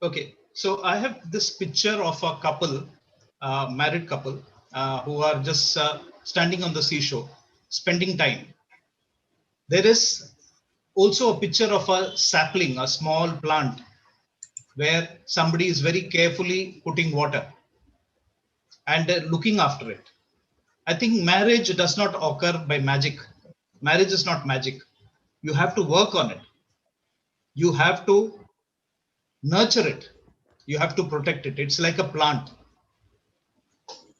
Okay, so I have this picture of a couple, married couple, who are just standing on the seashore, spending time. There is also a picture of a sapling, a small plant, where somebody is very carefully putting water and looking after it. I think marriage does not occur by magic. Marriage is not magic. You have to work on it. You have to nurture it. You have to protect it. It's like a plant.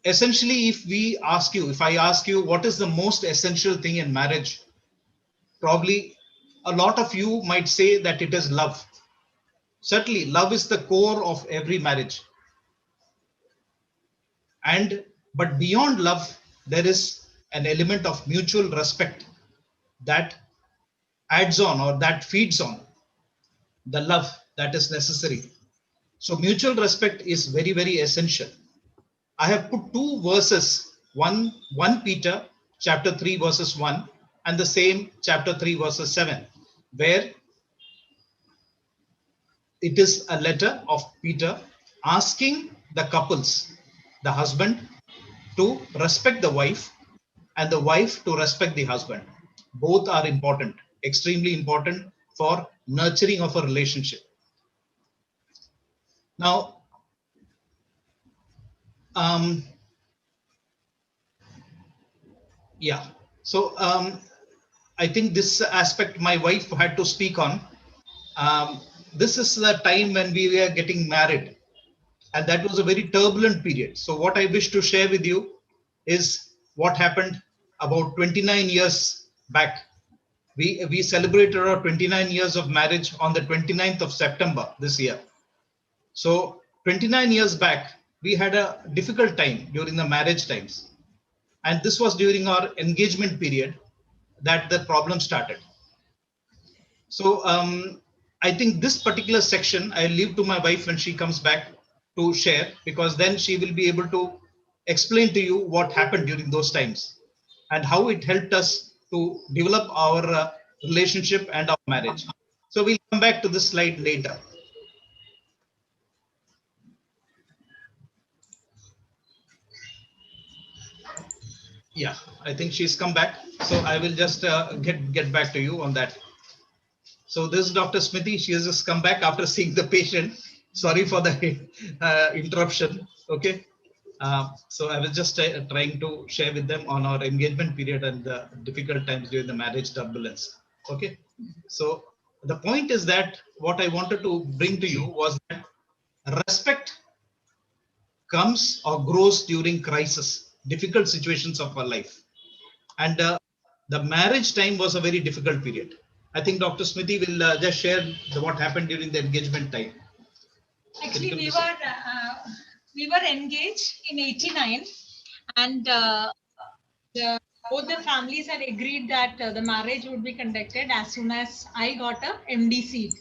Essentially, if I ask you, what is the most essential thing in marriage, probably a lot of you might say that it is love. Certainly, love is the core of every marriage. And but beyond love, there is an element of mutual respect that adds on or that feeds on the love that is necessary. So mutual respect is very, very essential. I have put two verses, one Peter chapter 3 verses 1 and the same chapter 3 verses 7, where it is a letter of Peter asking the couples, the husband to respect the wife and the wife to respect the husband. Both are important, extremely important for nurturing of a relationship. Now, um, yeah. So I think this aspect my wife had to speak on. Um, this is the time when we were getting married, and that was a very turbulent period. So, what I wish to share with you is what happened about 29 years back. We celebrated our 29 years of marriage on the 29th of September this year. So, 29 years back, we had a difficult time during the marriage times. And this was during our engagement period that the problem started. So I think this particular section I leave to my wife when she comes back to share, because then she will be able to explain to you what happened during those times and how it helped us to develop our relationship and our marriage. So we'll come back to this slide later. Yeah, I think she's come back. So I will just get back to you on that. So this is Dr. Smiti. She has just come back after seeing the patient. Sorry for the interruption. Okay. So I was just trying to share with them on our engagement period and the difficult times during the marriage turbulence. Okay. So the point is that what I wanted to bring to you was that respect comes or grows during crisis, difficult situations of our life. And the marriage time was a very difficult period. I think Dr. Smiti will just share what happened during the engagement time. Actually, we were engaged in '89, and both the families had agreed that the marriage would be conducted as soon as I got a MD seat.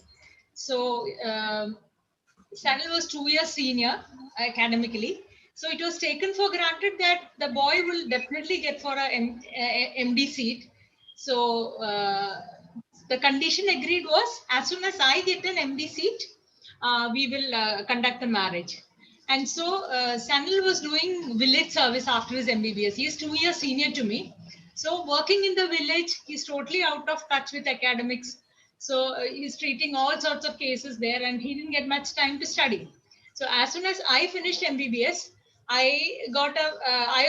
So Sanal was 2 years senior academically. So it was taken for granted that the boy will definitely get for a MD seat. So the condition agreed was, as soon as I get an MD seat, we will conduct the marriage. And so Sanal was doing village service after his MBBS. He is 2 years senior to me. So working in the village, he's totally out of touch with academics. So he's treating all sorts of cases there, and he didn't get much time to study. So as soon as I finished MBBS, I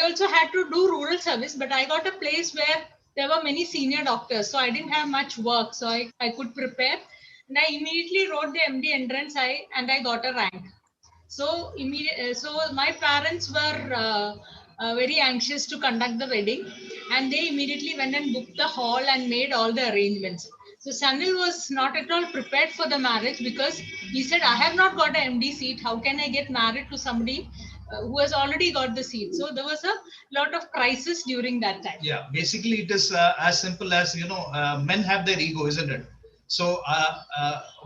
also had to do rural service, but I got a place where there were many senior doctors. So I didn't have much work. So I could prepare. And I immediately wrote the MD entrance and I got a rank. So my parents were very anxious to conduct the wedding, and they immediately went and booked the hall and made all the arrangements. So Sanil was not at all prepared for the marriage because he said, "I have not got an MD seat. How can I get married to somebody who has already got the seat?" So there was a lot of crisis during that time. Yeah, basically it is as simple as, men have their ego, isn't it? So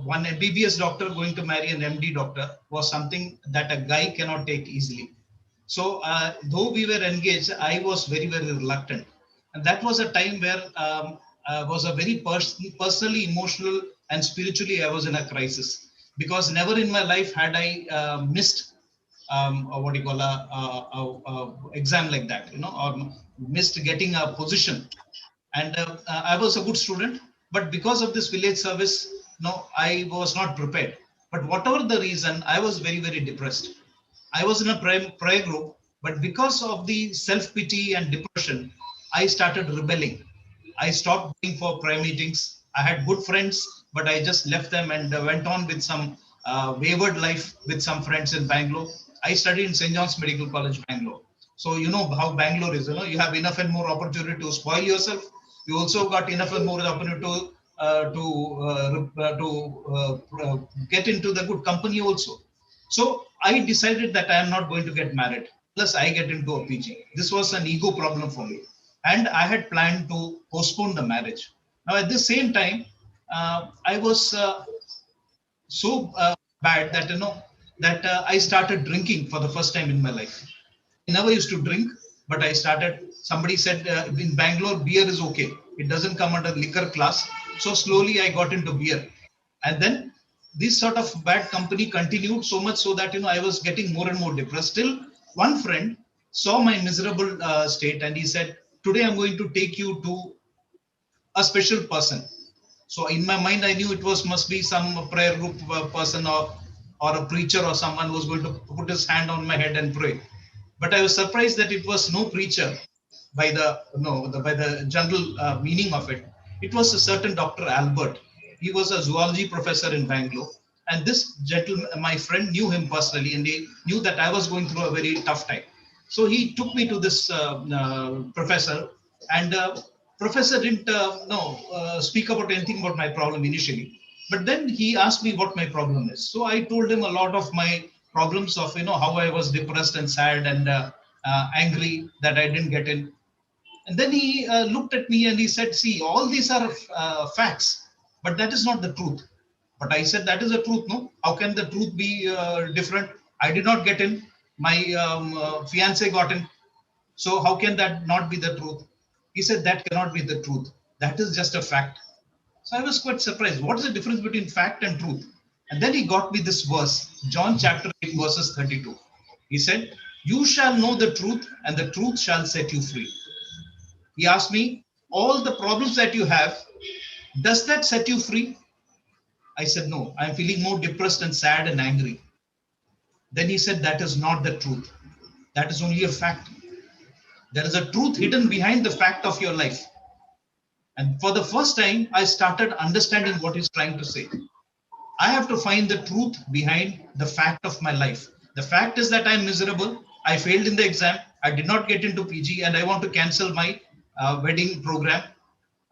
one MBBS doctor going to marry an MD doctor was something that a guy cannot take easily. So though we were engaged, I was very, very reluctant. And that was a time where was a very personally, emotional and spiritually, I was in a crisis. because never in my life had I missed what do you call exam like that, or missed getting a position. And I was a good student, but because of this village service, no, I was not prepared. But whatever the reason, I was very, very depressed. I was in a prayer group, but because of the self pity and depression, I started rebelling. I stopped going for prayer meetings. I had good friends, but I just left them and went on with some wayward life with some friends in Bangalore. I studied in St. John's Medical College, Bangalore. So you know how Bangalore is. You have enough and more opportunity to spoil yourself. You also got enough and more opportunity to get into the good company also. So I decided that I am not going to get married unless I get into a PG. This was an ego problem for me. And I had planned to postpone the marriage. Now, at the same time, I was so bad that, that I started drinking for the first time in my life. I never used to drink, but I started. Somebody said in Bangalore, beer is okay. It doesn't come under liquor class. So slowly I got into beer. And then this sort of bad company continued so much so that, I was getting more and more depressed. Still, one friend saw my miserable state and he said, today I'm going to take you to a special person. So in my mind, I knew it was must be some prayer group person or a preacher or someone who was going to put his hand on my head and pray. But I was surprised that it was no preacher by the no the, by the general meaning of it. It was a certain Dr. Albert. He was a zoology professor in Bangalore, and this gentleman, my friend, knew him personally, and he knew that I was going through a very tough time. So he took me to this professor, and professor didn't speak about anything about my problem initially. But then he asked me what my problem is. So I told him a lot of my problems of how I was depressed and sad and angry that I didn't get in. And then he looked at me and he said, "See, all these are facts, but that is not the truth." But I said, "That is the truth, no? How can the truth be different? I did not get in. My fiance got in. So how can that not be the truth?" He said, "That cannot be the truth. That is just a fact." So I was quite surprised. What is the difference between fact and truth? And then he got me this verse, John chapter 8, verses 32. He said, "You shall know the truth, and the truth shall set you free." He asked me, "All the problems that you have, does that set you free?" I said, "No, I'm feeling more depressed and sad and angry." Then he said, "That is not the truth. That is only a fact. There is a truth hidden behind the fact of your life." And for the first time, I started understanding what he's trying to say. I have to find the truth behind the fact of my life. The fact is that I'm miserable. I failed in the exam. I did not get into PG and I want to cancel my wedding program.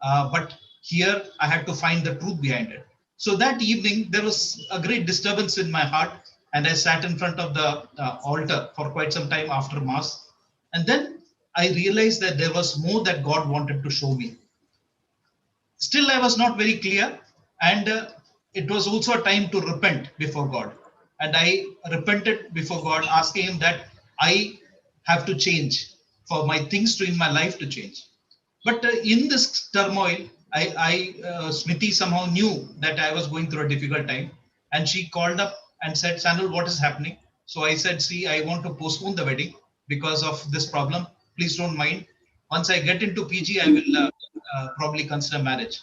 But here I had to find the truth behind it. So that evening, there was a great disturbance in my heart. And I sat in front of the altar for quite some time after Mass. And then I realized that there was more that God wanted to show me. Still, I was not very clear, and it was also a time to repent before God. And I repented before God, asking Him that I have to change for my things to in my life to change. But in this turmoil, Smiti somehow knew that I was going through a difficult time, and she called up and said, "Sanal, what is happening?" So I said, "See, I want to postpone the wedding because of this problem. Please don't mind. Once I get into PG, I will probably consider marriage."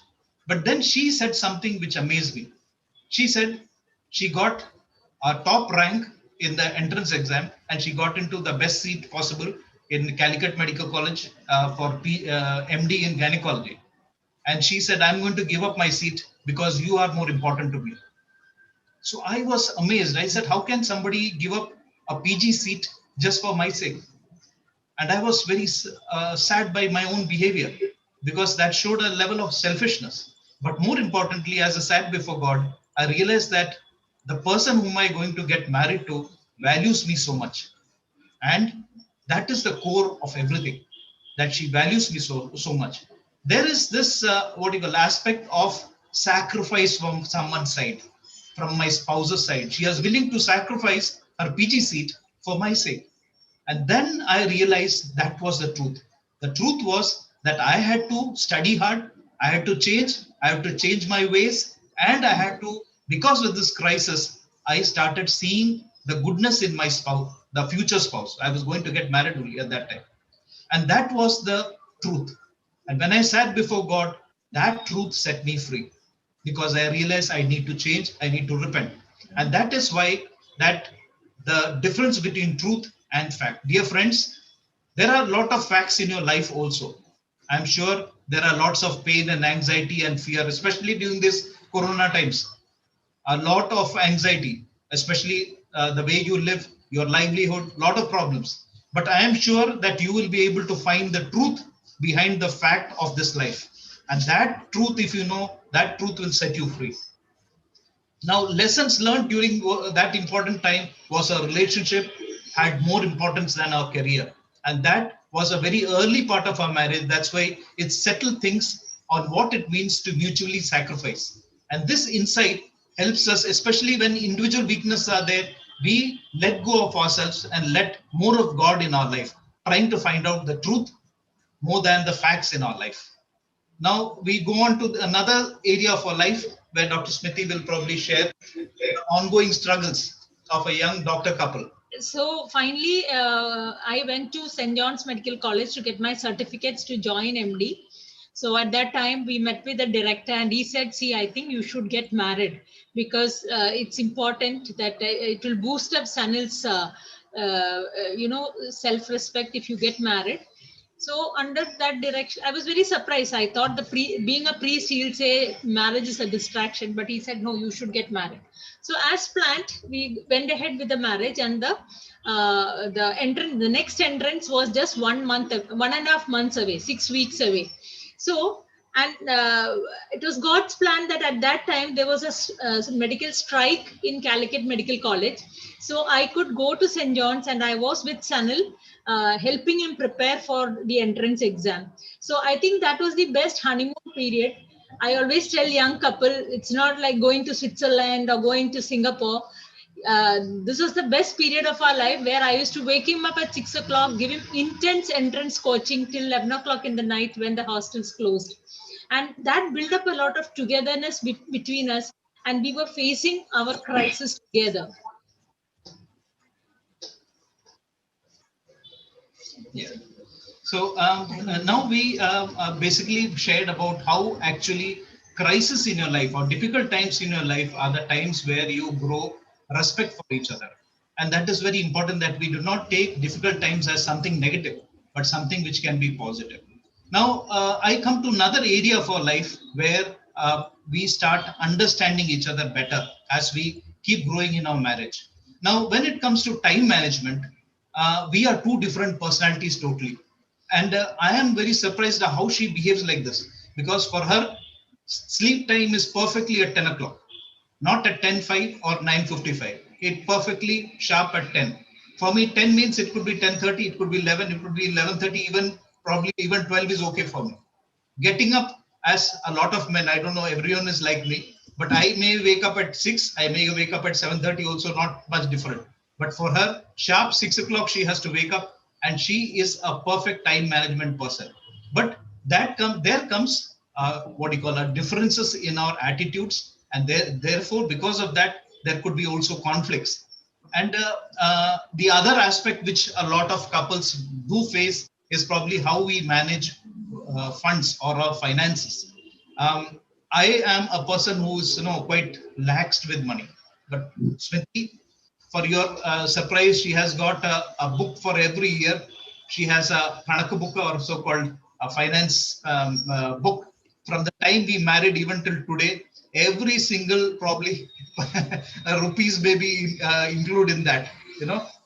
But then she said something which amazed me. She said she got a top rank in the entrance exam and she got into the best seat possible in Calicut Medical College for MD in gynecology. And she said, "I'm going to give up my seat because you are more important to me." So I was amazed. I said, "How can somebody give up a PG seat just for my sake?" And I was very sad by my own behavior because that showed a level of selfishness. But more importantly, as I sat before God, I realized that the person whom I going to get married to values me so much, and that is the core of everything. That she values me so much. There is this what you call aspect of sacrifice from someone's side, from my spouse's side. She is willing to sacrifice her PG seat for my sake. And then I realized that was the truth. The truth was that I had to study hard, I had to change my ways, and I had to Because of this crisis, I started seeing the goodness in my spouse, the future spouse. I was going to get married only at that time. And that was the truth. And when I sat before God, that truth set me free because I realized I need to change, I need to repent. And that is why that the difference between truth and fact. Dear friends, there are a lot of facts in your life also. I'm sure there are lots of pain and anxiety and fear, especially during this corona times. A lot of anxiety, especially the way you live, your livelihood, lot of problems. But I am sure that you will be able to find the truth behind the fact of this life. And that truth, if you know, that truth will set you free. Now, lessons learned during that important time was our relationship had more importance than our career. And that was a very early part of our marriage. That's why it settled things on what it means to mutually sacrifice. And this insight helps us, especially when individual weaknesses are there, we let go of ourselves and let more of God in our life, trying to find out the truth more than the facts in our life. Now we go on to another area of our life where Dr. Smiti will probably share the ongoing struggles of a young doctor couple. So finally, I went to St. John's Medical College to get my certificates to join MD. So at that time, we met with the director, and he said, "See, I think you should get married because it's important that it will boost up Sanil's, self-respect if you get married." So under that direction, I was very surprised. I thought being a priest, he'll say marriage is a distraction, but he said no, you should get married. So as planned, we went ahead with the marriage, and the next entrance was just 1 month, 1.5 months away, 6 weeks away. So and it was God's plan that at that time there was a medical strike in Calicut Medical College. So I could go to St. John's, and I was with Sanil, helping him prepare for the entrance exam. So I think that was the best honeymoon period. I always tell young couple, it's not like going to Switzerland or going to Singapore. This was the best period of our life where I used to wake him up at 6 o'clock, give him intense entrance coaching till 11 o'clock in the night when the hostels closed. And that built up a lot of togetherness between us, and we were facing our crisis together. Yeah. So now we basically shared about how actually crisis in your life or difficult times in your life are the times where you grow respect for each other. And that is very important that we do not take difficult times as something negative, but something which can be positive. Now, I come to another area of our life where we start understanding each other better as we keep growing in our marriage. Now, when it comes to time management, we are two different personalities totally. And I am very surprised at how she behaves like this because for her, sleep time is perfectly at 10 o'clock, not at 10:05 or 9:55. It perfectly sharp at 10. For me, 10 means it could be 10:30, it could be 11, it could be 11:30, even probably even 12 is okay for me. Getting up, as a lot of men, I don't know, everyone is like me, but I may wake up at 6, I may wake up at 7:30, also not much different. But for her, sharp 6 o'clock, she has to wake up, and she is a perfect time management person. But there comes what you call differences in our attitudes, and therefore, because of that, there could be also conflicts. And the other aspect which a lot of couples do face is probably how we manage funds or our finances. I am a person who is quite laxed with money, but Smriti, for your surprise, she has got a book for every year. She has a Kanaka book, or so called a finance book. From the time we married even till today, every single probably rupees may be included in that.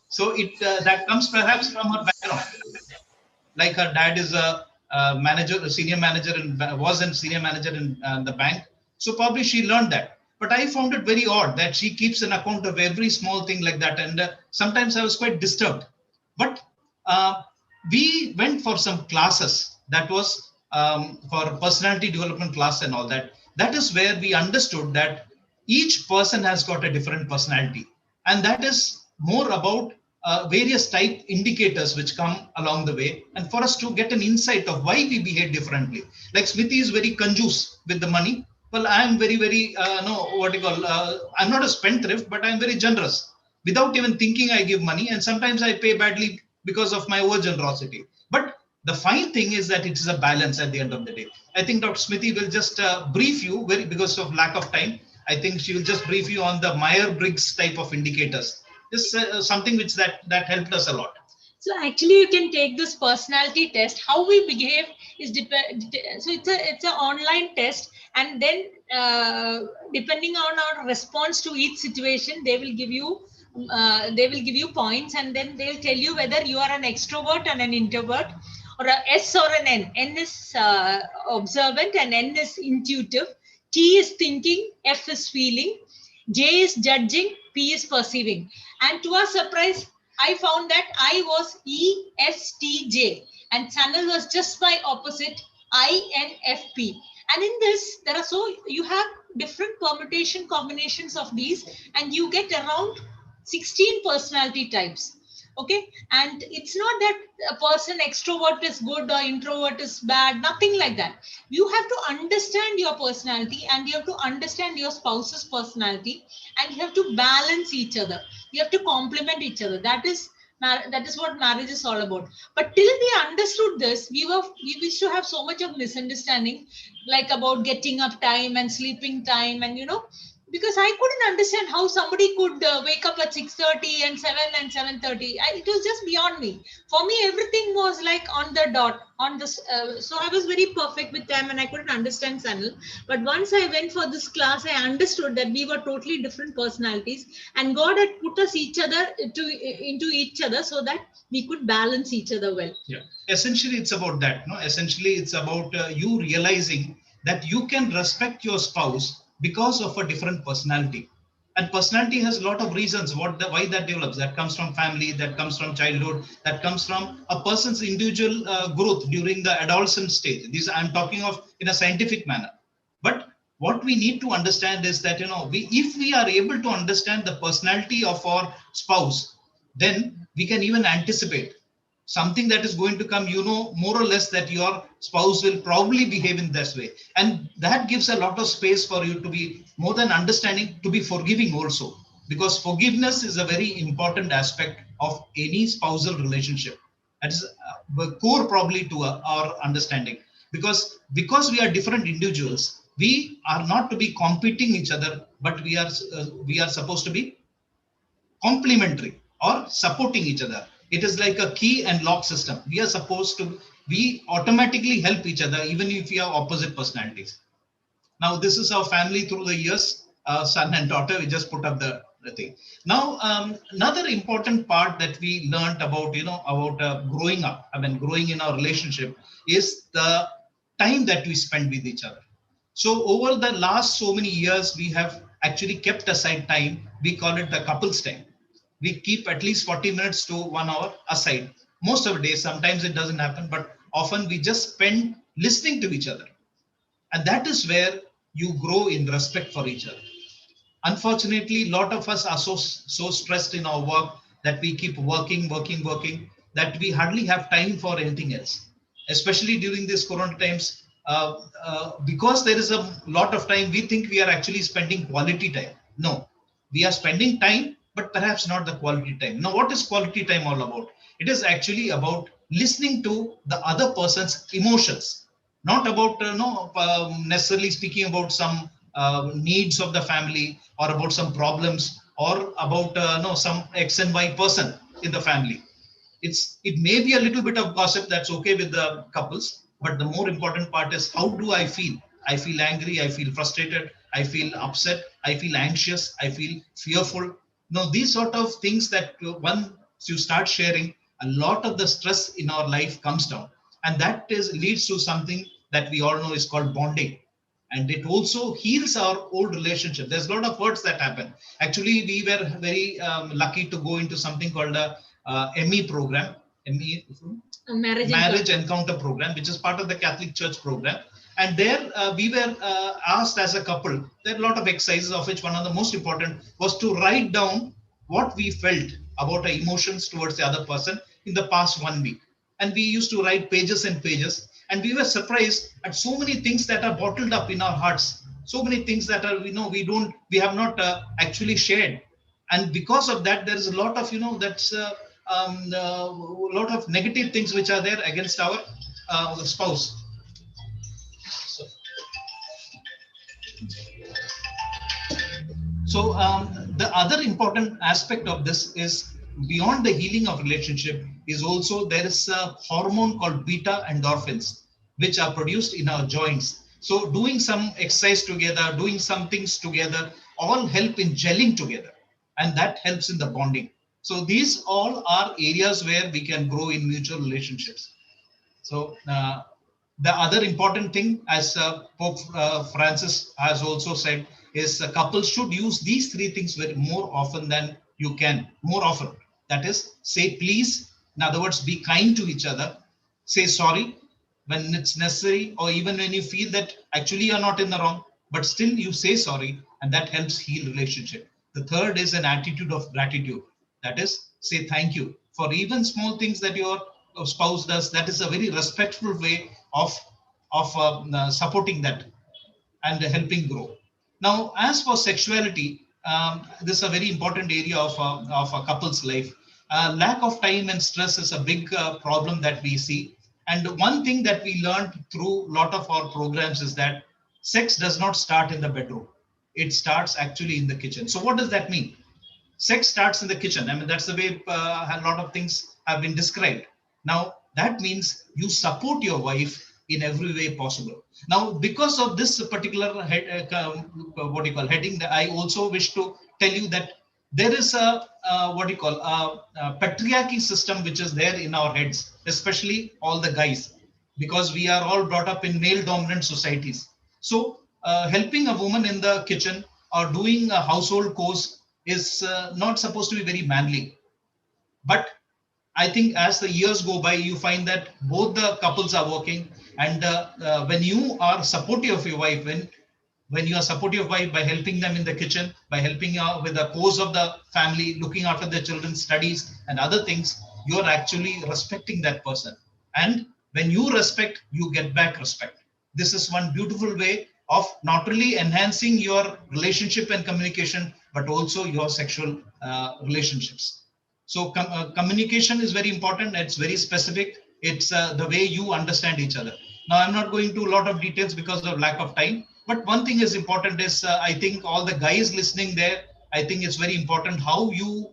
So it that comes perhaps from her background, like her dad is a manager, a senior manager, and was a senior manager in the bank. So probably she learned that. But I found it very odd that she keeps an account of every small thing like that, and sometimes I was quite disturbed. But uh, we went for some classes. That was for personality development class and all that. That is where we understood that each person has got a different personality, and that is more about various type indicators which come along the way, and for us to get an insight of why we behave differently. Like Smiti is very conjuice with the money, Well, I am very, very, no, what you call, I'm not a spendthrift, but I'm very generous. Without even thinking, I give money, and sometimes I pay badly because of my over generosity. But the fine thing is that it is a balance at the end of the day. I think Dr. Smiti will just brief you, very, because of lack of time. I think she will just brief you on the Meyer-Briggs type of indicators. This something which that helped us a lot. So actually, you can take this personality test. How we behave is so it's an online test, and then depending on our response to each situation, they will give you points, and then they'll tell you whether you are an extrovert and an introvert, or a S or an N. N is observant, and N is intuitive. T is thinking, F is feeling, J is judging, P is perceiving. And to our surprise, I found that I was ESTJ, and Sanal was just my opposite, INFP. And in this, there are you have different permutation combinations of these, and you get around 16 personality types. Okay, and it's not that a person extrovert is good or introvert is bad, nothing like that. You have to understand your personality, and you have to understand your spouse's personality, and you have to balance each other. You have to complement each other. That is what marriage is all about. But till we understood this, we used to have so much of misunderstanding, like about getting up time and sleeping time, and because I couldn't understand how somebody could wake up at 6:30 and 7 and 7:30. It was just beyond me. For me, everything was like on the dot. On this, so I was very perfect with them, and I couldn't understand Sanal. But once I went for this class, I understood that we were totally different personalities, and God had put us into each other so that we could balance each other well. Yeah, essentially it's about that. No, essentially it's about you realizing that you can respect your spouse because of a different personality. And personality has a lot of reasons why that develops. That comes from family, that comes from childhood, that comes from a person's individual growth during the adolescent stage. These I'm talking of in a scientific manner. But what we need to understand is that, if we are able to understand the personality of our spouse, then we can even anticipate something that is going to come, more or less, that your spouse will probably behave in this way. And that gives a lot of space for you to be more than understanding, to be forgiving also, because forgiveness is a very important aspect of any spousal relationship. That is the core probably to our understanding, because we are different individuals. We are not to be competing each other, but we are supposed to be complementary or supporting each other. It is like a key and lock system. We automatically help each other even if we have opposite personalities. Now, this is our family through the years, son and daughter. We just put up the thing. Now, another important part that we learned about, growing up, growing in our relationship, is the time that we spend with each other. So over the last so many years, we have actually kept aside time. We call it the couples time. We keep at least 40 minutes to 1 hour aside. Most of the days, sometimes it doesn't happen, but often we just spend listening to each other. And that is where you grow in respect for each other. Unfortunately, a lot of us are so stressed in our work that we keep working, that we hardly have time for anything else. Especially during these corona times, because there is a lot of time, we think we are actually spending quality time. No, we are spending time, but perhaps not the quality time. Now, what is quality time all about? It is actually about listening to the other person's emotions, not about no necessarily speaking about some needs of the family, or about some problems, or about no some X and Y person in the family. It may be a little bit of gossip, that's okay with the couples, but the more important part is, how do I feel? I feel angry, I feel frustrated, I feel upset, I feel anxious, I feel fearful. Now, these sort of things that once you start sharing, a lot of the stress in our life comes down, and that is leads to something that we all know is called bonding. And it also heals our old relationship. There's a lot of words that happen. Actually, we were very lucky to go into something called a ME program, ME, marriage encounter program, which is part of the Catholic Church program. And there we were asked as a couple, there are a lot of exercises, of which one of the most important was to write down what we felt about our emotions towards the other person in the past 1 week. And we used to write pages and pages, and we were surprised at so many things that are bottled up in our hearts. so many things that are, we have not actually shared. And because of that, there is a lot of, that's a lot of negative things which are there against our spouse. So, the other important aspect of this is, beyond the healing of relationship, is also there is a hormone called beta endorphins, which are produced in our joints. So doing some exercise together, doing some things together, all help in gelling together, and that helps in the bonding. So these all are areas where we can grow in mutual relationships. So the other important thing, as Pope Francis has also said, is couples should use these three things very more often than you can, more often. That is, say please. In other words, be kind to each other. Say sorry when it's necessary, or even when you feel that actually you're not in the wrong, but still you say sorry, and that helps heal relationship. The third is an attitude of gratitude. That is, say thank you for even small things that your spouse does. That is a very respectful way of supporting that and helping grow. Now, as for sexuality, this is a very important area of a couple's life. Lack of time and stress is a big problem that we see. And one thing that we learned through a lot of our programs is that sex does not start in the bedroom. It starts actually in the kitchen. So what does that mean? Sex starts in the kitchen. I mean, that's the way a lot of things have been described. Now, that means you support your wife in every way possible. Now, because of this particular what do you call heading, I also wish to tell you that there is a what do you call a patriarchy system which is there in our heads, especially all the guys, because we are all brought up in male dominant societies. So helping a woman in the kitchen or doing a household chores is not supposed to be very manly. But I think as the years go by, you find that both the couples are working, and when you are supportive of your wife, when you are supportive of wife by helping them in the kitchen, by helping with the cause of the family, looking after their children's studies and other things, you are actually respecting that person. And when you respect, you get back respect. This is one beautiful way of not only enhancing your relationship and communication, but also your sexual relationships. So communication is very important. It's very specific. It's the way you understand each other. Now, I'm not going to a lot of details because of lack of time. But one thing is important is I think all the guys listening there, I think it's very important how you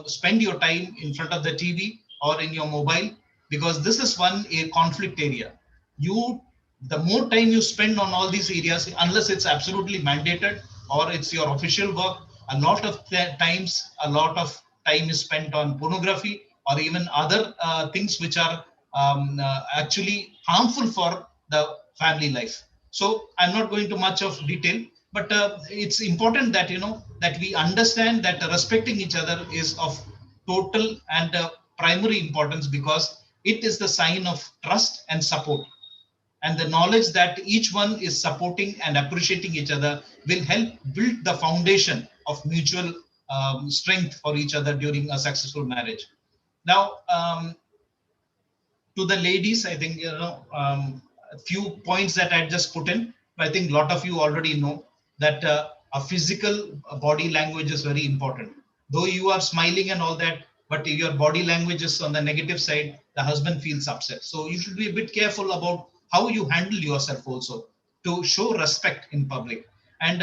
spend your time in front of the TV or in your mobile, because this is one a conflict area. You The more time you spend on all these areas, unless it's absolutely mandated or it's your official work, a lot of times, a lot of time is spent on pornography or even other things which are actually harmful for the family life. So I'm not going to much of detail, but it's important that that we understand that respecting each other is of total and primary importance, because it is the sign of trust and support, and the knowledge that each one is supporting and appreciating each other will help build the foundation of mutual strength for each other during a successful marriage. Now, to the ladies, I think a few points that I just put in. I think a lot of you already know that a physical body language is very important. Though you are smiling and all that, but if your body language is on the negative side, the husband feels upset. So you should be a bit careful about how you handle yourself also to show respect in public. And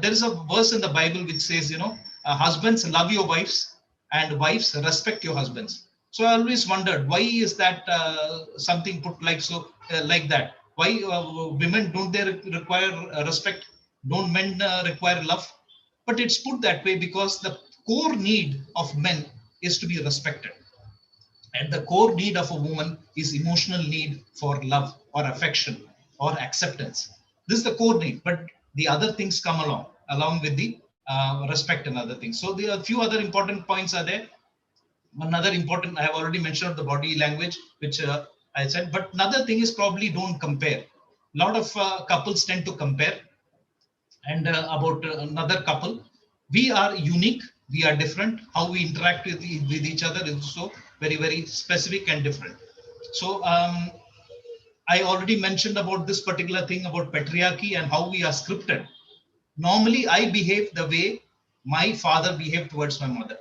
there is a verse in the Bible which says, husbands, love your wives, and wives, respect your husbands. So I always wondered, why is that something put like that? Why women don't they require respect? Don't men require love? But it's put that way because the core need of men is to be respected, and the core need of a woman is emotional need for love or affection or acceptance. This is the core need, but the other things come along with the respect and other things. So there are a few other important points are there. Another important, I have already mentioned the body language, which I said, but another thing is probably don't compare. A lot of couples tend to compare. And about another couple, we are unique, we are different. How we interact with each other is also very, very specific and different. So I already mentioned about this particular thing about patriarchy and how we are scripted. Normally, I behave the way my father behaved towards my mother.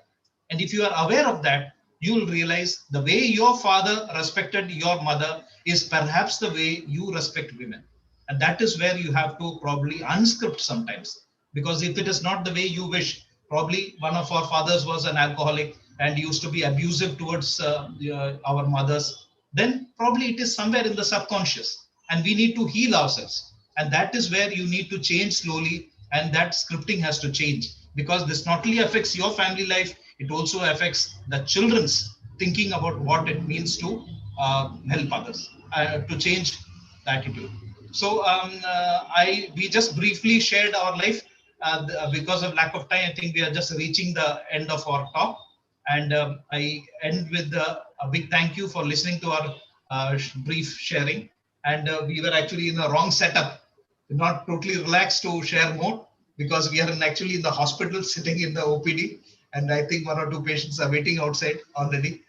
And if you are aware of that, you will realize the way your father respected your mother is perhaps the way you respect women. And that is where you have to probably unscript sometimes. Because if it is not the way you wish, probably one of our fathers was an alcoholic and used to be abusive towards our mothers, then probably it is somewhere in the subconscious. And we need to heal ourselves. And that is where you need to change slowly, and that scripting has to change, because this not only affects your family life, it also affects the children's thinking about what it means to help others, to change the attitude. So I we just briefly shared our life. Because of lack of time, I think we are just reaching the end of our talk. And I end with a big thank you for listening to our brief sharing. And we were actually in a wrong setup, not totally relaxed to share more, because we are actually in the hospital sitting in the OPD. And I think one or two patients are waiting outside already.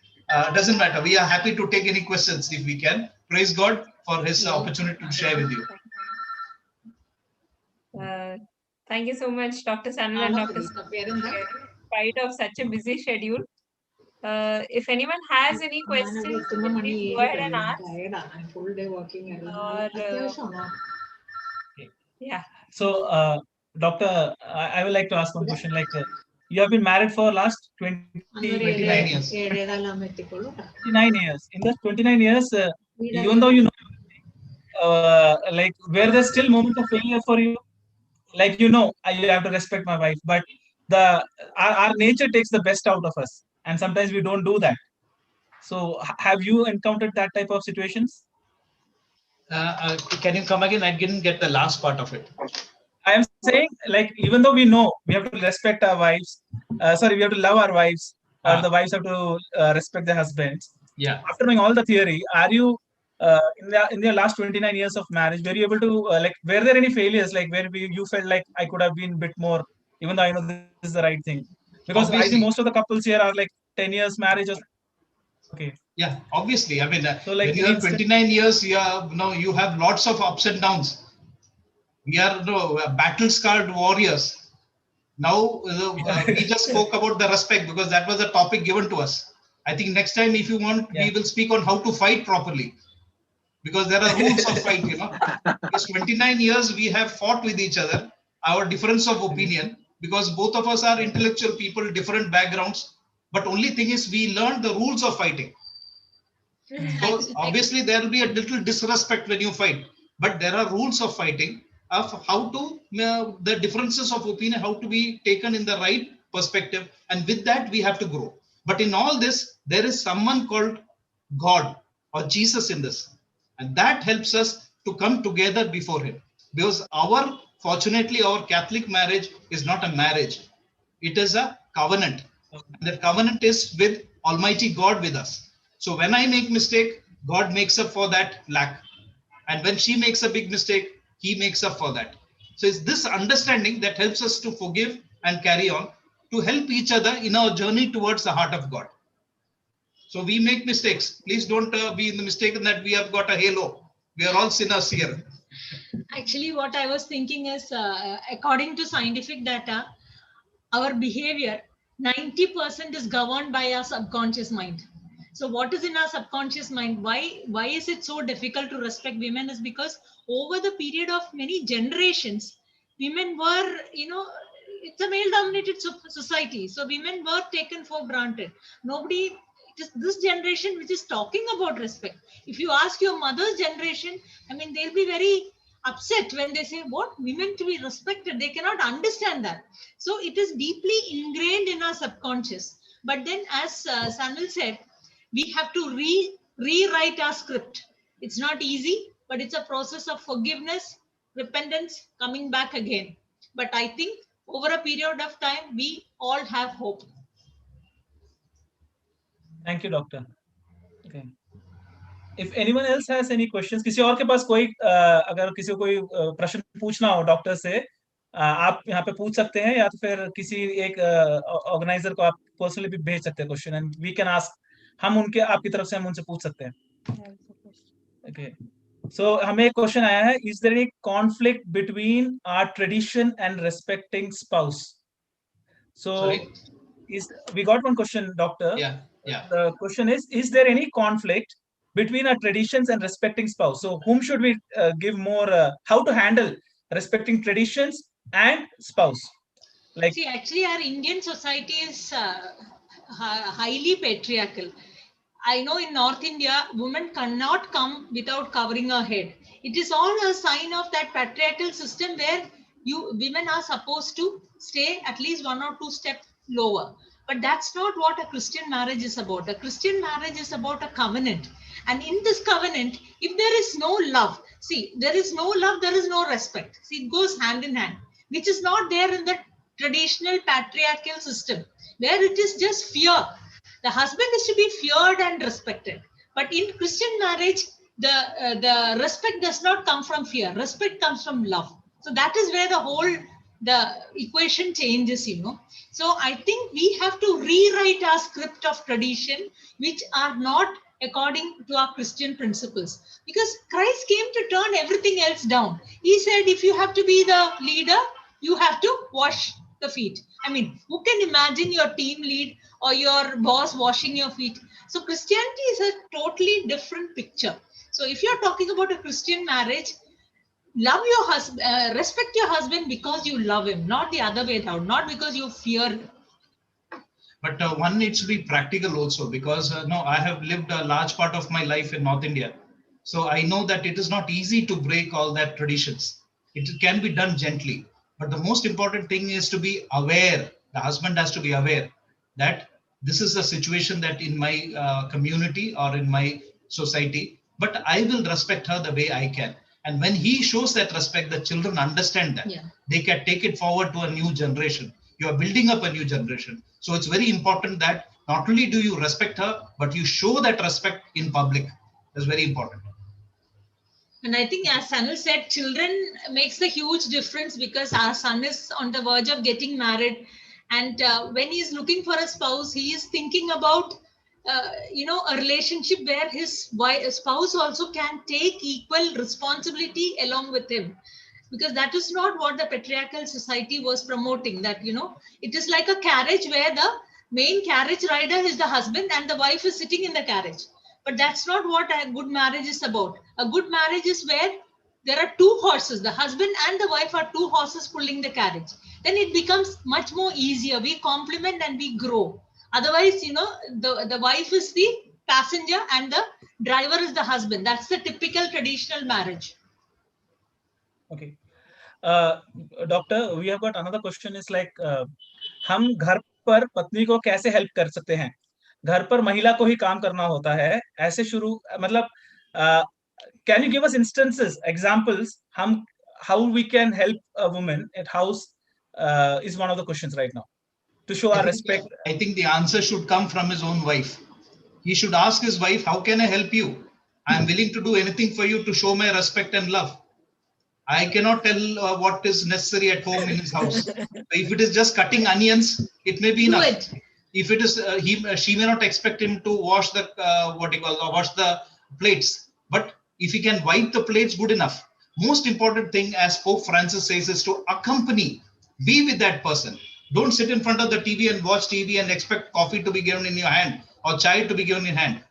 Doesn't matter. We are happy to take any questions if we can. Praise God for his opportunity to share with you. Uh, Thank you so much, Dr. Sanal and Dr. Smiti, for sharing in spite of such a busy schedule. If anyone has any questions, you can please go ahead and ask. I'm full day working. Or yeah. So, Doctor, I would like to ask one question. Like, you have been married for last 29 years. 29 years. In the 29 years, even though you know, like, were there still moments of failure for you? Like, you know, you have to respect my wife, but the our nature takes the best out of us, and sometimes we don't do that. So, have you encountered that type of situations? Can you come again? I didn't get the last part of it. I am saying, like, even though we know we have to respect our wives, sorry, we have to love our wives, or the wives have to respect their husbands. Yeah. After knowing all the theory, are you in the last 29 years of marriage, were you able to like, were there any failures, like where you felt like I could have been a bit more, even though I know this is the right thing? Because I think most Obviously. of the couples here are like 10 years marriage or okay. Yeah, obviously. I mean, So, like, when you are 29 years, you have lots of ups and downs. We are battle scarred warriors. Now, we just spoke about the respect because that was a topic given to us. I think next time, if you want, we will speak on how to fight properly, because there are rules of fight. Because 29 years we have fought with each other, our difference of opinion, because both of us are intellectual people, different backgrounds. But only thing is, we learned the rules of fighting. So obviously there will be a little disrespect when you fight, but there are rules of fighting, of how to the differences of opinion, how to be taken in the right perspective, and with that we have to grow. But in all this, there is someone called God or Jesus in this, and that helps us to come together before Him. Because fortunately, our Catholic marriage is not a marriage; it is a covenant. And that covenant is with Almighty God with us. So when I make mistake, God makes up for that lack. And when she makes a big mistake, He makes up for that. So it's this understanding that helps us to forgive and carry on, to help each other in our journey towards the heart of God. So we make mistakes. Please don't be in the mistaken that we have got a halo. We are all sinners here. Actually, what I was thinking is, according to scientific data, our behavior 90% is governed by our subconscious mind. So what is in our subconscious mind? Why is it so difficult to respect women? Is because over the period of many generations, women were, it's a male dominated society, so women were taken for granted. Nobody, it is this generation which is talking about respect. If you ask your mother's generation, I mean, they'll be very upset when they say, what, women to be respected? They cannot understand that. So it is deeply ingrained in our subconscious. But then, as Sanal said, we have to rewrite our script. It's not easy, but it's a process of forgiveness, repentance, coming back again. But I think over a period of time, we all have hope. Thank you, doctor. Okay. If anyone else has any questions, किसी और के पास कोई अगर किसी को कोई प्रश्न पूछना हो डॉक्टर से, आप यहाँ पे पूछ सकते हैं, या तो फिर किसी एक ऑर्गेनाइजर को आप पर्सनली भी भेज सकते हैं question, and we can ask, हम उनके आपकी तरफ से हम उनसे पूछ सकते हैं. Okay. So हमें एक क्वेश्चन आया है, is there any conflict between our tradition and respecting spouse? So Sorry. We got one question, doctor. Yeah. The question is there any conflict between our traditions and respecting spouse? So whom should we give more, how to handle respecting traditions and spouse? Like, see, actually, our Indian society is highly patriarchal. I know in North India, women cannot come without covering her head. It is all a sign of that patriarchal system where women are supposed to stay at least one or two steps lower. But that's not what a Christian marriage is about. A Christian marriage is about a covenant. And in this covenant, if there is no love, see, there is no love, there is no respect. See, it goes hand in hand, which is not there in the traditional patriarchal system, where it is just fear. The husband is to be feared and respected. But in Christian marriage, the respect does not come from fear. Respect comes from love. So that is where the equation changes, you know. So I think we have to rewrite our script of tradition, which are not according to our Christian principles. Because Christ came to turn everything else down. He said, if you have to be the leader, you have to wash the feet. I mean, who can imagine your team lead or your boss washing your feet? So Christianity is a totally different picture. So if you're talking about a Christian marriage, love your husband, respect your husband because you love him, not the other way around, not because you fear him. But one needs to be practical also, because no, I have lived a large part of my life in North India. So I know that it is not easy to break all that traditions. It can be done gently. But the most important thing is to be aware. The husband has to be aware that this is a situation that in my community or in my society, but I will respect her the way I can. And when he shows that respect, the children understand that. Yeah. They can take it forward to a new generation. You are building up a new generation. So it's very important that not only do you respect her, but you show that respect in public. That's very important. And I think, as Sanal said, children makes a huge difference, because our son is on the verge of getting married, and when he's looking for a spouse, he is thinking about a relationship where his spouse also can take equal responsibility along with him, because that is not what the patriarchal society was promoting. That, it is like a carriage where the main carriage rider is the husband and the wife is sitting in the carriage. But that's not what a good marriage is about. A good marriage is where there are two horses, the husband and the wife are two horses pulling the carriage. Then it becomes much more easier. We complement and we grow. Otherwise, the wife is the passenger and the driver is the husband. That's the typical traditional marriage. okay. Doctor, we have got another question is like, हम घर पर पत्नी को कैसे help कर सकते हैं? घर पर महिला को ही काम करना होता है, ऐसे शुरू मतलब can you give us instances, examples, how we can help a woman at house is one of the questions right now to show our respect. I think the answer should come from his own wife. He should ask his wife, how can I help you? I am willing to do anything for you to show my respect and love. I cannot tell what is necessary at home in his house. If it is just cutting onions, it may be enough. If it is, she may not expect him to wash the wash the plates. But if he can wipe the plates, good enough. Most important thing, as Pope Francis says, is to accompany, be with that person. Don't sit in front of the TV and watch TV and expect coffee to be given in your hand or chai to be given in hand.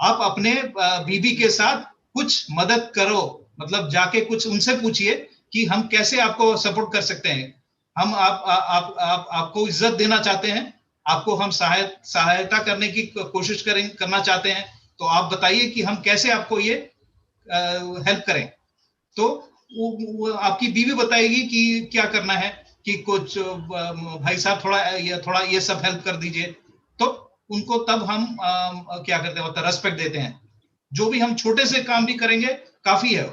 आप अपने बीबी के साथ कुछ मदद करो, मतलब जाके कुछ उनसे पूछिए कि हम कैसे आपको सपोर्ट कर सकते हैं. हम आपको इज्जत देना चाहते हैं, आपको हम सहायता करने की कोशिश करना चाहते हैं, तो आप बताइए कि हम कैसे आपको ये हेल्प करें. तो वो आपकी बीवी बताएगी कि क्या करना है, कि कुछ भाई साहब थोड़ा ये सब हेल्प कर दीजिए. तो उनको तब हम क्या करते हैं, रेस्पेक्ट देते हैं. जो भी हम छोटे से काम भी करेंगे काफी है.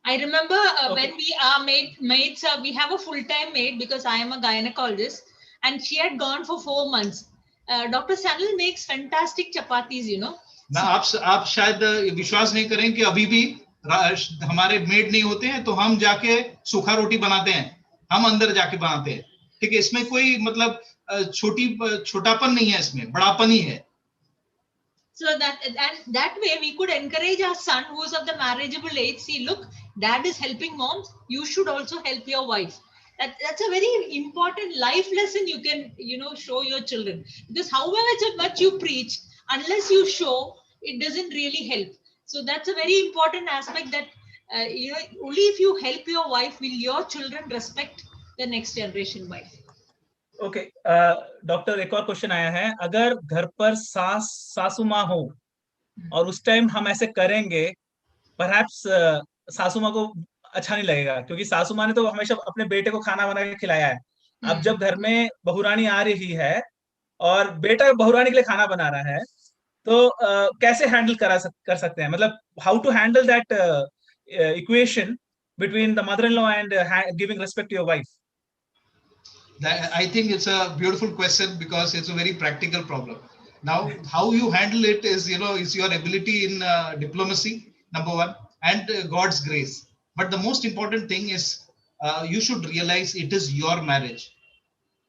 I remember when we are maids, we have a full-time maid because I am a gynecologist, and she had gone for 4 months. Dr. Sanal makes fantastic chapatis, ना आप शायद विश्वास नहीं करें कि अभी भी हमारे मेड नहीं होते हैं, तो हम जाके सूखा रोटी बनाते हैं, हम अंदर जाके बनाते हैं. ठीक है, इसमें कोई मतलब छोटापन नहीं है, इसमें बड़ापन ही है. So that way we could encourage our son who is of the marriageable age. See, look, dad is helping moms. You should also help your wife. That's a very important life lesson you can show your children. Because however much you preach, unless you show, it doesn't really help. So that's a very important aspect that only if you help your wife will your children respect the next generation wife. Okay doctor, एक और question आया है, अगर घर पर सासू माँ हो और उस टाइम हम ऐसे करेंगे, परहैप्स सासू माँ को अच्छा नहीं लगेगा, क्योंकि सासू माँ ने तो हमेशा अपने बेटे को खाना बना के खिलाया है। अब जब घर में बहुरानी आ रही है और बेटा बहुरानी के लिए खाना बना रहा है, तो कैसे हैंडल कर सकते हैं, मतलब how to handle that equation between the mother in law and giving respect to your wife? I think it's a beautiful question because it's a very practical problem. Now, how you handle it is, is your ability in diplomacy, number one, and God's grace. But the most important thing is you should realize it is your marriage.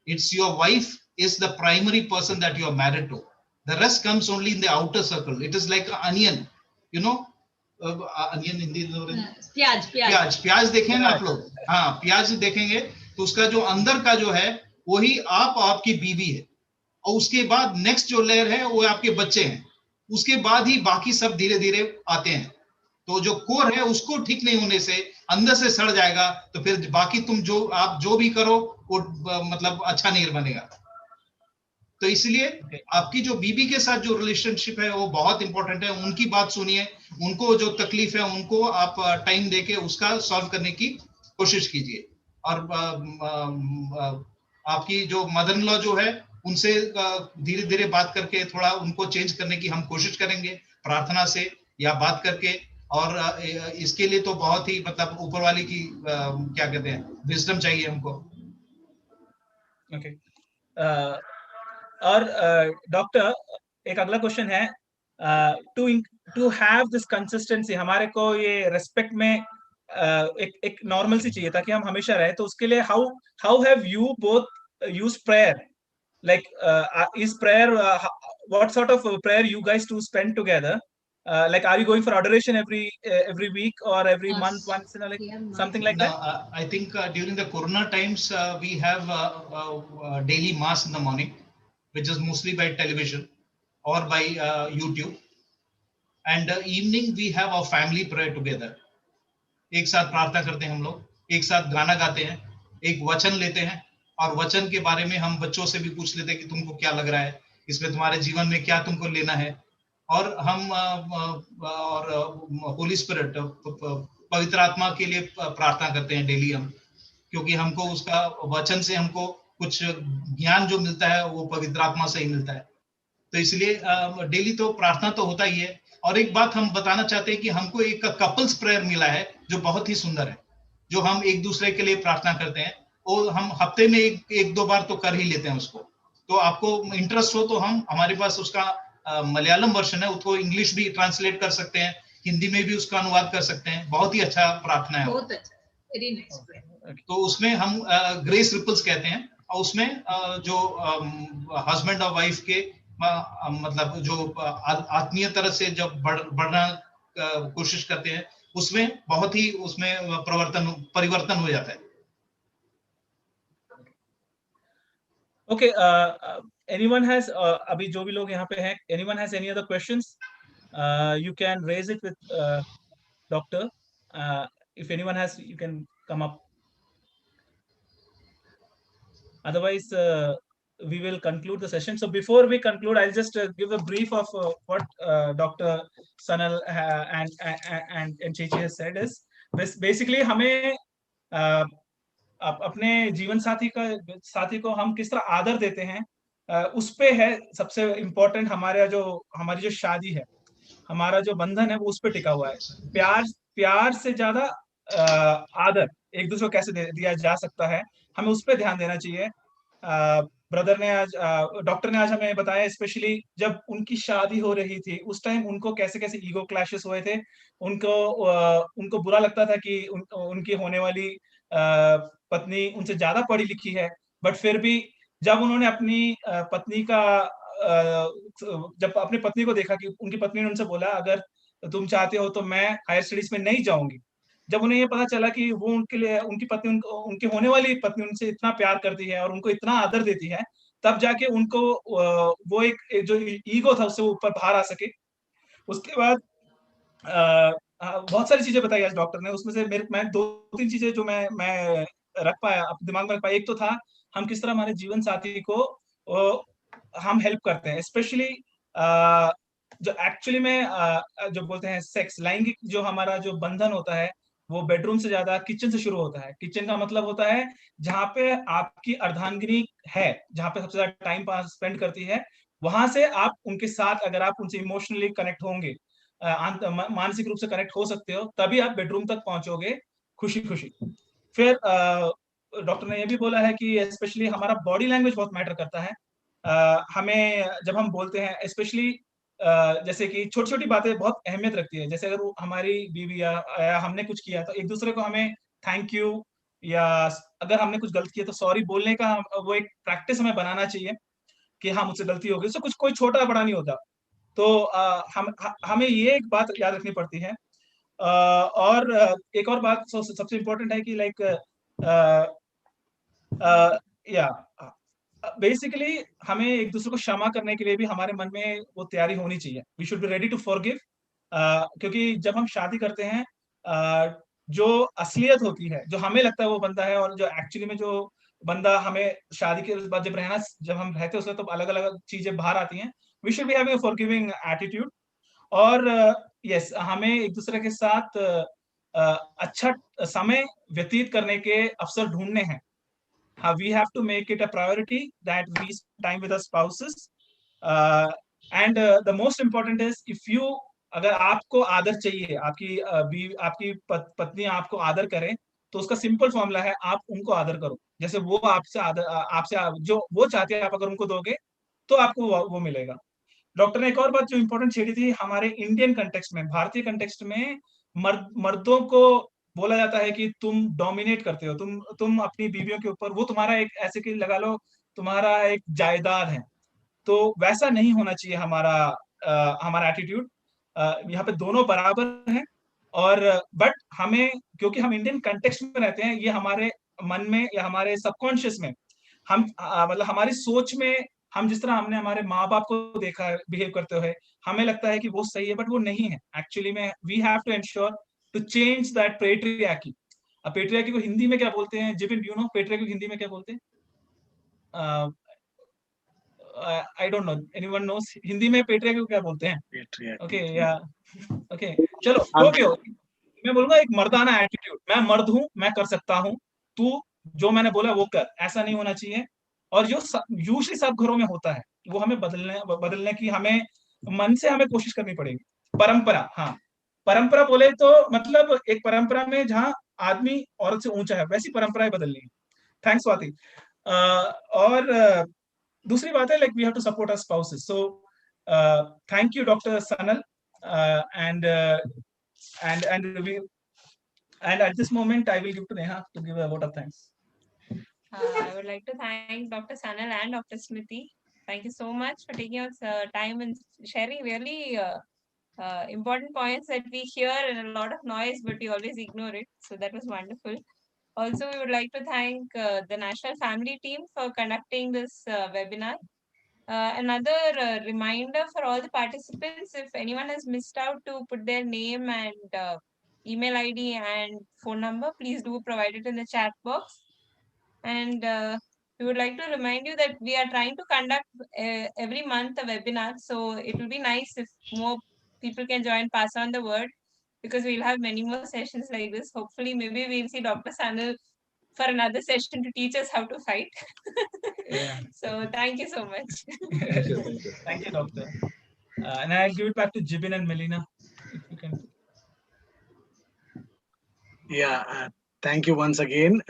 It's your wife is the primary person that you are married to. The rest comes only in the outer circle. It is like an onion, you know. Onion Hindi प्याज देखेंगे ना आप लोग, हाँ प्याज देखेंगे तो उसका जो अंदर का जो है वही आप आपकी बीवी है, और उसके बाद नेक्स्ट जो लेयर है वो आपके बच्चे हैं, उसके बाद ही बाकी सब धीरे धीरे आते हैं। तो जो कोर है उसको ठीक नहीं होने से अंदर से सड़ जाएगा, तो फिर बाकी तुम आप जो भी करो वो मतलब अच्छा नहीं बनेगा। तो इसलिए आपकी जो बीबी के साथ जो रिलेशनशिप है वो बहुत इंपॉर्टेंट है। उनकी बात सुनिए, उनको जो तकलीफ है उनको आप टाइम देके उसका सॉल्व करने की कोशिश कीजिए। और आपकी जो मदर इन लॉ जो है उनसे धीरे धीरे बात करके थोड़ा उनको चेंज करने की हम कोशिश करेंगे, प्रार्थना से या बात करके। और इसके लिए तो बहुत ही मतलब ऊपर वाले की क्या कहते हैं, विजडम चाहिए हमको। ओके और डॉक्टर, एक अगला क्वेश्चन है, टू हैव दिस कंसिस्टेंसी, हमारे को ये रेस्पेक्ट में एक नॉर्मल सी चाहिए ताकि हम हमेशा रहे, तो उसके लिए how have you both use prayer, like is prayer what sort of prayer you guys to spend together, like are you going for adoration every week or every month once in a, like something like that? I think during the corona times we have daily mass in the morning, which is mostly by television or by YouTube, and evening we have our family prayer together. एक साथ प्रार्थना करते हैं हम लोग, एक साथ गाना गाते हैं, एक वचन लेते हैं, और वचन के बारे में हम बच्चों से भी पूछ लेते हैं कि तुमको क्या लग रहा है, इसमें तुम्हारे जीवन में क्या तुमको लेना है। और हम और होली स्पिरिट, पवित्र आत्मा के लिए प्रार्थना करते हैं डेली हम, क्योंकि हमको उसका वचन से हमको कुछ ज्ञान जो मिलता है वो पवित्र आत्मा से ही मिलता है। तो इसलिए डेली तो प्रार्थना तो होता ही है। और एक बात हम बताना चाहते हैं कि हमको एक कपल्स प्रेयर मिला है जो बहुत ही सुंदर है, जो हम एक दूसरे के लिए प्रार्थना करते हैं, और हम हफ्ते में एक दो बार तो कर ही लेते हैं उसको। तो आपको इंटरेस्ट हो तो हम हमारे पास उसका मलयालम वर्जन है, उसको इंग्लिश भी ट्रांसलेट कर सकते हैं, हिंदी में भी उसका अनुवाद कर सकते हैं। बहुत ही अच्छा प्रार्थना है, बहुत अच्छा, वेरी नाइस। तो उसमें हम ग्रेस रिपल्स कहते हैं, और उसमें जो हस्बैंड और वाइफ के मतलब जो आत्मीय तरह से जब बढ़ना कोशिश करते हैं, उसमें बहुत ही उसमें परिवर्तन हो जाता है। ओके, एनीवन हैज, अभी जो भी लोग यहाँ पे हैं, anyone has any other questions, you can raise it with doctor, if anyone has, you can come up, otherwise we will conclude the session. So before we conclude, I'll just give a brief of what Dr. Sanal and Chichi has said is basically हमें अपने जीवन साथी को हम किस तरह आदर देते हैं, उस पे है सबसे इम्पोर्टेंट। हमारी जो शादी है, हमारा जो बंधन है वो उस पे टिका हुआ है। प्यार से ज्यादा आदर एक दूसरे को कैसे दिया जा सकता है, हमें उस पे ध्यान देना चाहिए। डॉक्टर ने आज हमें बताया, स्पेशली जब उनकी शादी हो रही थी उस टाइम उनको कैसे कैसे ईगो क्लैशेस हुए थे। उनको बुरा लगता था कि उनकी होने वाली पत्नी उनसे ज्यादा पढ़ी लिखी है, बट फिर भी जब उन्होंने अपनी पत्नी का जब अपनी पत्नी को देखा कि उनकी पत्नी ने उनसे बोला अगर तुम चाहते हो तो मैं हायर स्टडीज में नहीं जाऊंगी, जब उन्हें ये पता चला कि वो उनके लिए उनकी पत्नी उनकी होने वाली पत्नी उनसे इतना प्यार करती है और उनको इतना आदर देती है, तब जाके उनको वो एक जो ईगो था उससे वो ऊपर बाहर आ सके। उसके बाद बहुत सारी चीजें बताई आज डॉक्टर ने, उसमें से मैं 2-3 चीजें जो मैं रख पाया अपने दिमाग में रख पाया। एक तो था हम किस तरह हमारे जीवन साथी को हम हेल्प करते हैं, स्पेशली जो एक्चुअली में जो बोलते हैं सेक्स, लैंगिक जो हमारा जो बंधन होता है वो बेडरूम से ज्यादा किचन से शुरू होता है। किचन का मतलब होता है जहाँ पे आपकी अर्धांगिनी है, जहाँ पे सबसे ज्यादा टाइम पास स्पेंड करती है, वहां से आप उनके साथ अगर आप उनसे इमोशनली कनेक्ट होंगे, मानसिक रूप से कनेक्ट हो सकते हो, तभी आप बेडरूम तक पहुंचोगे खुशी खुशी। फिर डॉक्टर ने ये भी बोला है कि स्पेशली हमारा बॉडी लैंग्वेज बहुत मैटर करता है। हमें जब हम बोलते हैं स्पेशली जैसे कि छोटी छोटी बातें बहुत अहमियत रखती है, जैसे अगर वो हमारी बीवी या हमने कुछ किया तो एक दूसरे को हमें थैंक यू, या अगर हमने कुछ गलत किया तो सॉरी बोलने का वो एक प्रैक्टिस हमें बनाना चाहिए कि हाँ मुझसे गलती हो गई। उससे कुछ कोई छोटा बड़ा नहीं होता। तो हमें ये एक बात याद रखनी पड़ती है। और एक और बात सबसे इम्पोर्टेंट है कि लाइक या बेसिकली हमें एक दूसरे को क्षमा करने के लिए भी हमारे मन में वो तैयारी होनी चाहिए। We should be ready to forgive, क्योंकि जब हम शादी करते हैं जो असलियत होती है, जो हमें लगता है वो बंदा है, और जो एक्चुअली में जो बंदा हमें शादी के बाद जब हम रहते हैं उसमें तो अलग अलग चीजें बाहर आती हैं। We should be having a forgiving attitude. और यस हमें एक दूसरे के साथ अच्छा समय व्यतीत करने के अवसर ढूंढने हैं। we have to make it a priority that we spend time with our spouses. And the most important is if you अगर आपको आदर चाहिए, आपकी पत्नी आपको आदर करे, तो उसका सिंपल फॉर्मूला है आप उनको आदर करो जैसे वो आपसे जो वो चाहते हैं, आप अगर उनको दोगे तो आपको वो मिलेगा। डॉक्टर ने एक और बात जो इंपॉर्टेंट छेड़ी थी, हमारे इंडियन कंटेक्स्ट में, भारतीय कंटेक्स्ट में मर्दों को बोला जाता है कि तुम डोमिनेट करते हो, तुम अपनी बीवियों के ऊपर, वो तुम्हारा एक ऐसे कि लगा लो तुम्हारा एक जायदाद है। तो वैसा नहीं होना चाहिए हमारा एटीट्यूड। यहाँ पे दोनों बराबर हैं। और बट हमें, क्योंकि हम इंडियन कंटेक्स्ट में रहते हैं, ये हमारे मन में या हमारे सबकॉन्शियस में हम मतलब हमारी सोच में हम जिस तरह हमने हमारे माँ बाप को देखा है बिहेव करते हुए, हमें लगता है कि वो सही है, बट वो नहीं है एक्चुअली में। We have to ensure to change that patriarchy. अब पेट्रियार्की को हिंदी में क्या बोलते हैं जिबिन, यू नो पेट्रियार्की को हिंदी में क्या बोलते हैं? I don't know, anyone nose Hindi में पेट्रियार्की को क्या बोलते हैं? ओके या ओके, चलो जो भी हो, मैं बोलूंगा एक मर्दाना एटीट्यूड, मैं मर्द हूं, मैं कर सकता हूं, तू जो मैंने बोला वो कर, ऐसा नहीं होना चाहिए। और जो यूजली सब घरों में होता है वो हमें बदलने की हमें मन से हमें कोशिश करनी पड़ेगी। परंपरा, हाँ परंपरा बोले तो मतलब एक परंपरा में जहाँ आदमी औरत से ऊंचा है, वैसी परंपराएं बदलनी है। थैंक्स स्वाति। और दूसरी बात है like we have to support our spouses. So thank you doctor Sanal, and we and at this moment I will give to Neha to give a vote of thanks. I would like to thank Dr. Sanal and Dr. Smiti. Thank you so much for taking us time and sharing really important points that we hear and a lot of noise, but we always ignore it. So that was wonderful. Also, we would like to thank the National Family Team for conducting this webinar. Another reminder for all the participants, if anyone has missed out to put their name and email ID and phone number, please do provide it in the chat box. And we would like to remind you that we are trying to conduct every month a webinar. So it will be nice if more people can join, pass on the word, because we'll have many more sessions like this. Hopefully, maybe we'll see Dr. Sanal for another session to teach us how to fight. Yeah. So thank you so much. Thank you, doctor. And I'll give it back to Jibin and Melina, if you can. Yeah, thank you once again.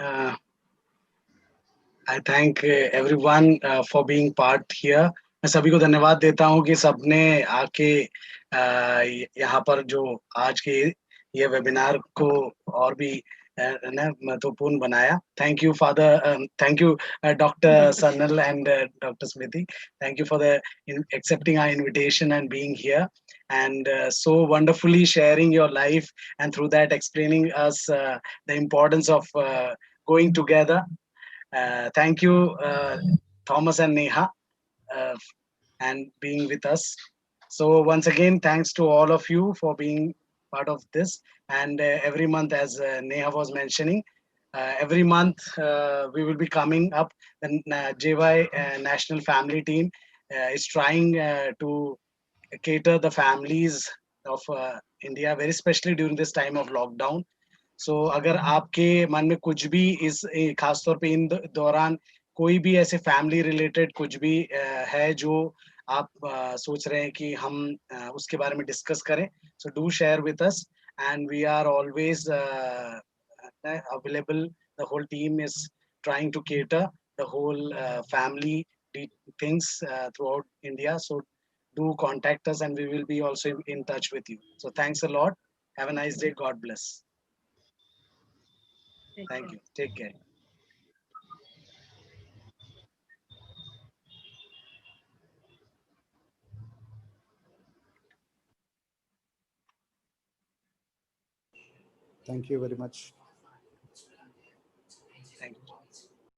I thank everyone for being part here. मैं सभी को धन्यवाद देता हूँ कि सबने आके यहाँ पर जो आज के ये वेबिनार को और भी महत्वपूर्ण बनाया. Thank you, Father. Thank you, Dr. Sanal and Dr. Smiti. Thank you for accepting our invitation and being here, and so wonderfully sharing your life, and through that explaining us the importance of going together. Thank you, Thomas and Neha, uh, and being with us. So once again, thanks to all of you for being part of this. And every month, as Neha was mentioning, every month we will be coming up. The JY National Family Team is trying to cater the families of India, very especially during this time of lockdown. सो अगर आपके मन में कुछ भी खासतौर पे इन दौरान कोई भी ऐसे फैमिली रिलेटेड कुछ भी है जो आप सोच रहे हैं कि हम उसके बारे में डिस्कस करें, so do share with us and we are always available. The whole team is trying to cater the whole family things throughout India. So do contact us and we will be also in touch with you. So thanks a lot. Have a nice day. God bless. Thank you. Take care. Thank you very much.